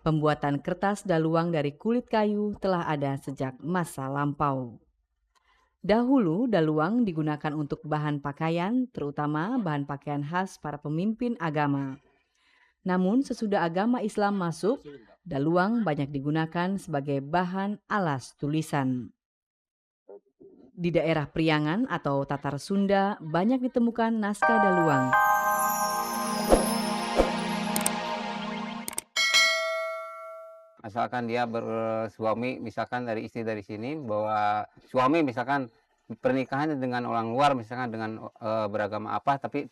Pembuatan kertas daluang dari kulit kayu telah ada sejak masa lampau. Dahulu, daluang digunakan untuk bahan pakaian, terutama bahan pakaian khas para pemimpin agama. Namun, sesudah agama Islam masuk, daluang banyak digunakan sebagai bahan alas tulisan. Di daerah Priangan atau Tatar Sunda, banyak ditemukan naskah daluang. Asalkan dia bersuami, misalkan dari istri dari sini, bahwa suami misalkan pernikahannya dengan orang luar, misalkan dengan beragama apa, tapi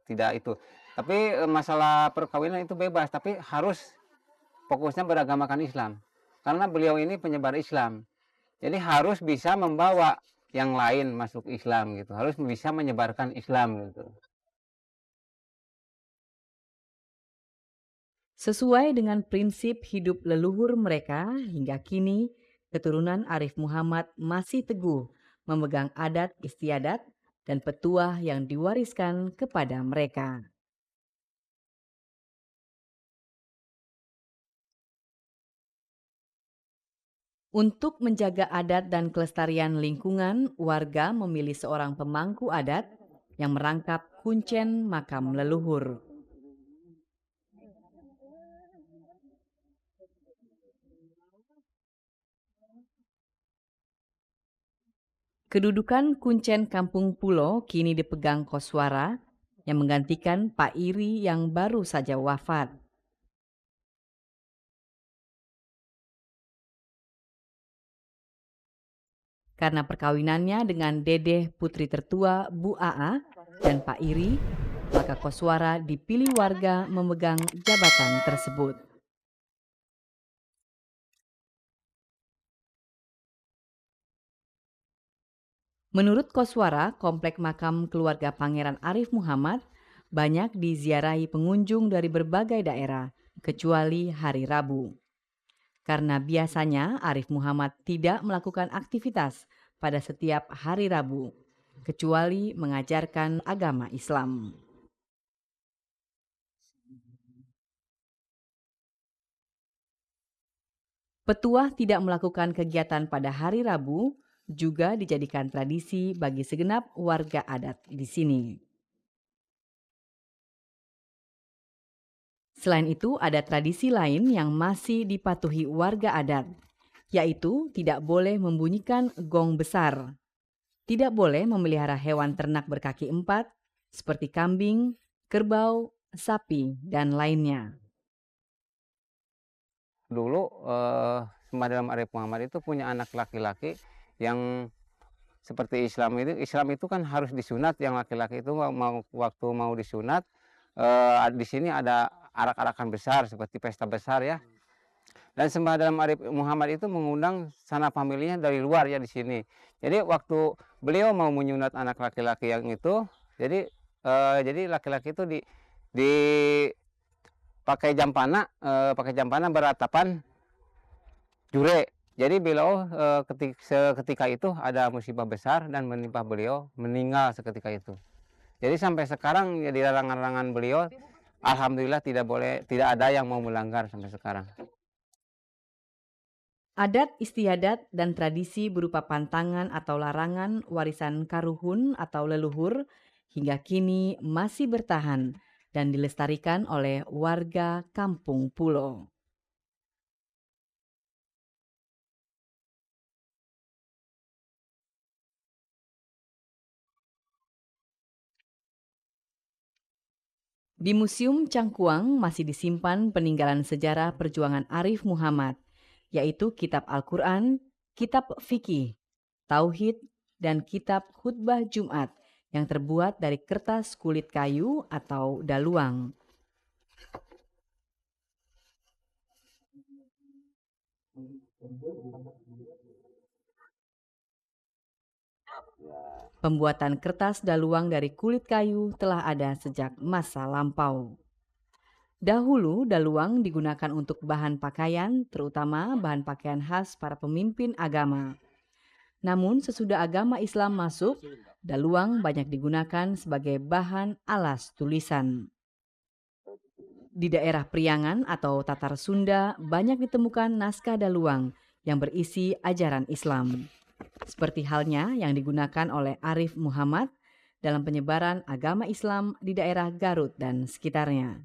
tidak itu. Tapi masalah perkawinan itu bebas, tapi harus fokusnya beragamakan Islam. Karena beliau ini penyebar Islam. Jadi harus bisa membawa yang lain masuk Islam gitu. Harus bisa menyebarkan Islam gitu. Sesuai dengan prinsip hidup leluhur mereka, hingga kini keturunan Arif Muhammad masih teguh memegang adat istiadat dan petuah yang diwariskan kepada mereka. Untuk menjaga adat dan kelestarian lingkungan, warga memilih seorang pemangku adat yang merangkap kuncen makam leluhur. Kedudukan kuncen Kampung Pulo kini dipegang Koswara yang menggantikan Pak Iri yang baru saja wafat. Karena perkawinannya dengan Dedeh putri tertua Bu Aa dan Pak Iri, maka Koswara dipilih warga memegang jabatan tersebut. Menurut Koswara, komplek makam keluarga Pangeran Arif Muhammad banyak diziarahi pengunjung dari berbagai daerah, kecuali hari Rabu. Karena biasanya Arif Muhammad tidak melakukan aktivitas pada setiap hari Rabu, kecuali mengajarkan agama Islam. Petuah tidak melakukan kegiatan pada hari Rabu juga dijadikan tradisi bagi segenap warga adat di sini. Selain itu, ada tradisi lain yang masih dipatuhi warga adat, yaitu tidak boleh membunyikan gong besar, tidak boleh memelihara hewan ternak berkaki empat seperti kambing, kerbau, sapi, dan lainnya. Dulu Madam Arif Muhammad itu punya anak laki-laki yang seperti Islam itu kan harus disunat. Yang laki-laki itu waktu mau disunat, di sini ada arak-arakan besar seperti pesta besar ya. Dan Madam Arif Muhammad itu mengundang sanak familinya dari luar ya di sini. Jadi waktu beliau mau menyunat anak laki-laki yang itu, jadi laki-laki itu di pakai jampana beratapan jure. Jadi beliau seketika itu ada musibah besar dan menimpa beliau, meninggal seketika itu. Jadi sampai sekarang ya, di larangan-larangan beliau, alhamdulillah tidak ada yang mau melanggar sampai sekarang. Adat istiadat dan tradisi berupa pantangan atau larangan warisan karuhun atau leluhur hingga kini masih bertahan dan dilestarikan oleh warga Kampung Pulo. Di Museum Cangkuang masih disimpan peninggalan sejarah perjuangan Arif Muhammad, yaitu Kitab Al-Quran, Kitab Fikih, Tauhid, dan Kitab Khutbah Jumat yang terbuat dari kertas kulit kayu atau daluang. Pembuatan kertas daluang dari kulit kayu telah ada sejak masa lampau. Dahulu, daluang digunakan untuk bahan pakaian, terutama bahan pakaian khas para pemimpin agama. Namun sesudah agama Islam masuk, daluang banyak digunakan sebagai bahan alas tulisan. Di daerah Priangan atau Tatar Sunda banyak ditemukan naskah daluang yang berisi ajaran Islam. Seperti halnya yang digunakan oleh Arif Muhammad dalam penyebaran agama Islam di daerah Garut dan sekitarnya.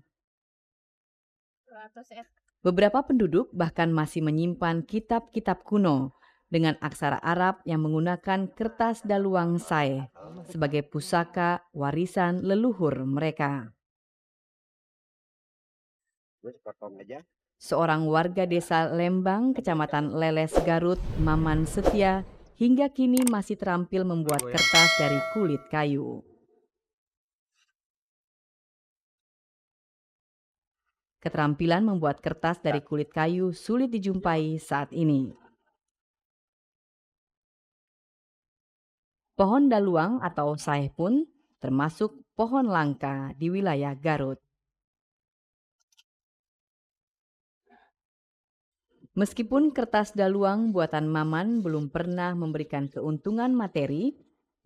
Beberapa penduduk bahkan masih menyimpan kitab-kitab kuno dengan aksara Arab yang menggunakan kertas daluang sae sebagai pusaka warisan leluhur mereka. Seorang warga desa Lembang, Kecamatan Leles, Garut, Maman Setia, hingga kini masih terampil membuat kertas dari kulit kayu. Keterampilan membuat kertas dari kulit kayu sulit dijumpai saat ini. Pohon daluang atau saeh pun termasuk pohon langka di wilayah Garut. Meskipun kertas daluang buatan Maman belum pernah memberikan keuntungan materi,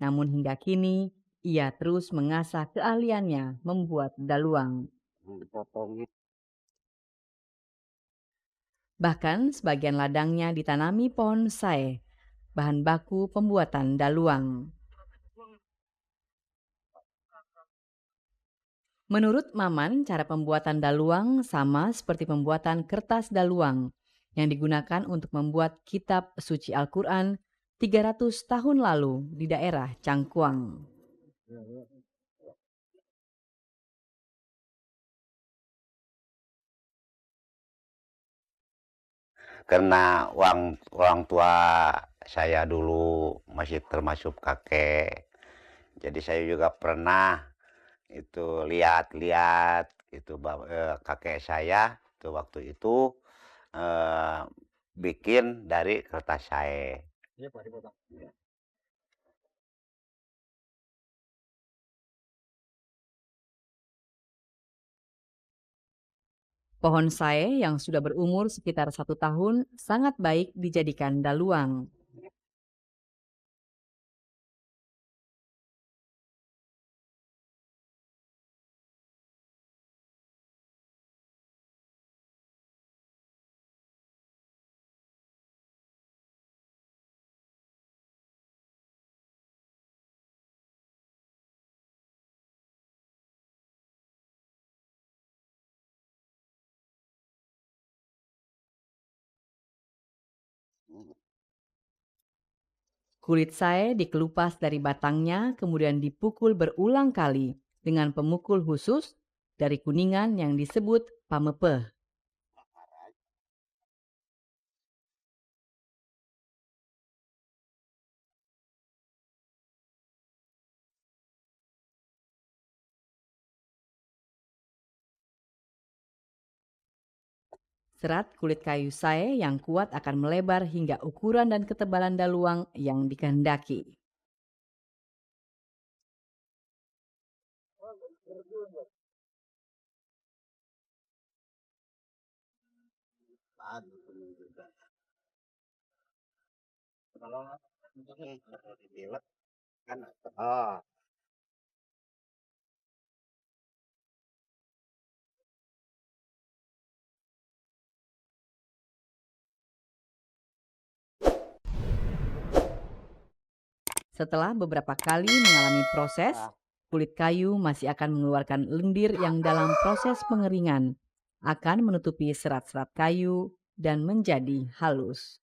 namun hingga kini ia terus mengasah keahliannya membuat daluang. Bahkan sebagian ladangnya ditanami pohon sae, bahan baku pembuatan daluang. Menurut Maman, cara pembuatan daluang sama seperti pembuatan kertas daluang yang digunakan untuk membuat kitab suci Al-Quran 300 tahun lalu di daerah Cangkuang. Karena orang tua saya dulu masih termasuk kakek, jadi saya juga pernah itu lihat-lihat itu kakek saya itu waktu itu eh, bikin dari kertas sae. Pohon sae yang sudah berumur sekitar 1 tahun sangat baik dijadikan daluang. Kulit sae dikelupas dari batangnya kemudian dipukul berulang kali dengan pemukul khusus dari kuningan yang disebut pamepeh. Serat kulit kayu sae yang kuat akan melebar hingga ukuran dan ketebalan daluang yang dikehendaki. Setelah beberapa kali mengalami proses, kulit kayu masih akan mengeluarkan lendir yang dalam proses pengeringan akan menutupi serat-serat kayu dan menjadi halus.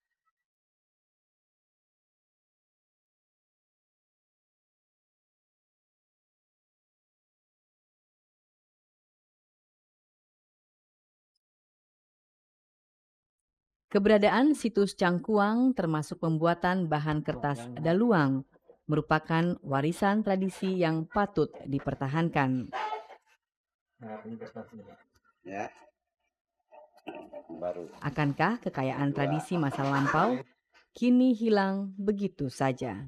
Keberadaan situs Cangkuang termasuk pembuatan bahan kertas daluang merupakan warisan tradisi yang patut dipertahankan. Akankah kekayaan tradisi masa lampau kini hilang begitu saja?